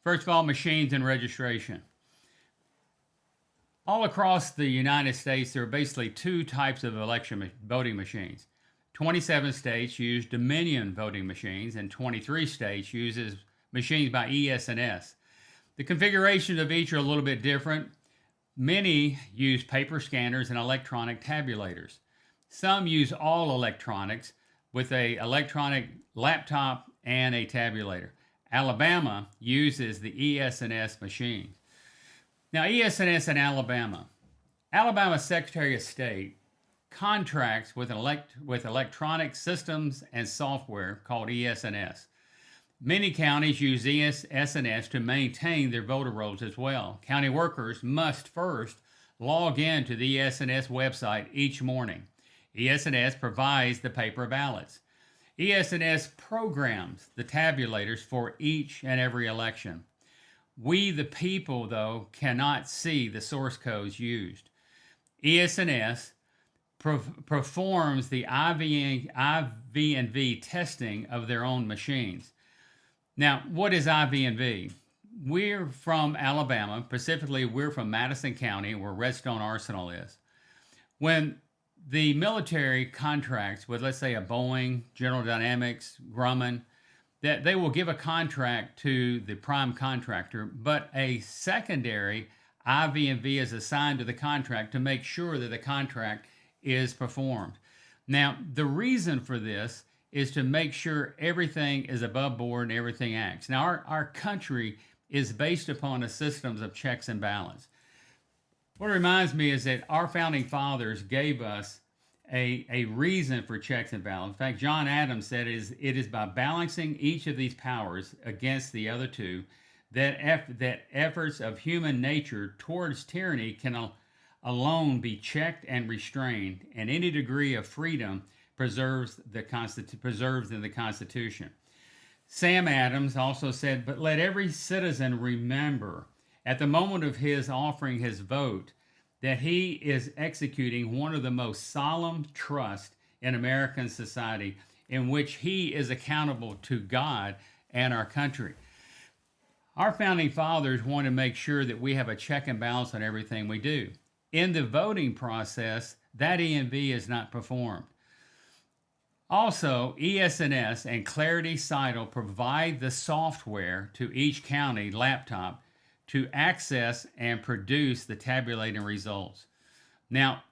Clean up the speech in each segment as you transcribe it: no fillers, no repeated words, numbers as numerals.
First of all, machines and registration. All across the United States, there are basically two types of voting machines. 27 states use Dominion voting machines, and 23 states uses machines by ES&S. The configurations of each are a little bit different. Many use paper scanners and electronic tabulators. Some use all electronics with an electronic laptop and a tabulator. Alabama uses the ES&S machine. Now, ES&S in Alabama. Alabama Secretary of State contracts with electronic systems and software called ES&S. Many counties use ES&S to maintain their voter rolls as well. County workers must first log in to the ES&S website each morning. ES&S provides the paper ballots. ES&S programs the tabulators for each and every election. We, the people, though, cannot see the source codes used. ES&S performs the IV&V testing of their own machines. Now, what is IV&V? We're from Alabama. Specifically, we're from Madison County, where Redstone Arsenal is. When the military contracts with, let's say, a Boeing, General Dynamics, Grumman, that they will give a contract to the prime contractor, but a secondary IV&V is assigned to the contract to make sure that the contract is performed. Now, the reason for this is to make sure everything is above board and everything acts. Now, our country is based upon a system of checks and balance. What it reminds me is that our founding fathers gave us a reason for checks and balance. In fact, John Adams said it is by balancing each of these powers against the other two that efforts of human nature towards tyranny can alone be checked and restrained, and any degree of freedom preserves in the Constitution. Sam Adams also said, "But let every citizen remember at the moment of his offering his vote that he is executing one of the most solemn trusts in American society, in which he is accountable to God and our country." Our founding fathers want to make sure that we have a check and balance on everything we do. In the voting process, that E&V is not performed. Also, ES&S and Clarity Cytal provide the software to each county laptop to access and produce the tabulating results. Now,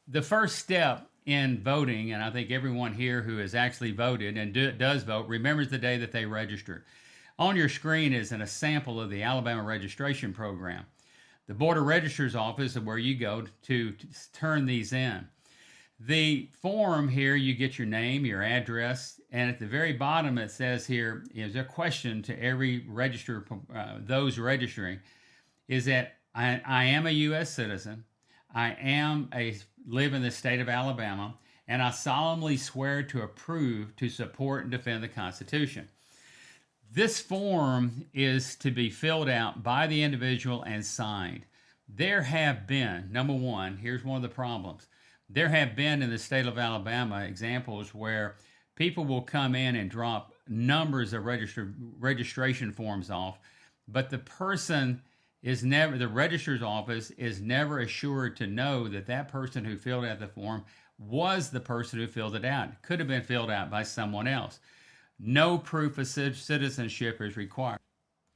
the first step in voting, and I think everyone here who has actually voted and does vote remembers the day that they registered. On your screen is a sample of the Alabama registration program. The Board of Registers office is where you go to turn these in. The form here, you get your name, your address, and at the very bottom it says here is a question to every those registering, is that I am a U.S. citizen, live in the state of Alabama, and I solemnly swear to approve, to support, and defend the Constitution. This form is to be filled out by the individual and signed. There have been, number one, here's one of the problems. There have been in the state of Alabama examples where people will come in and drop numbers of registration forms off, but the registrar's office is never assured to know that that person who filled out the form was the person who filled it out. It could have been filled out by someone else. No proof of citizenship is required.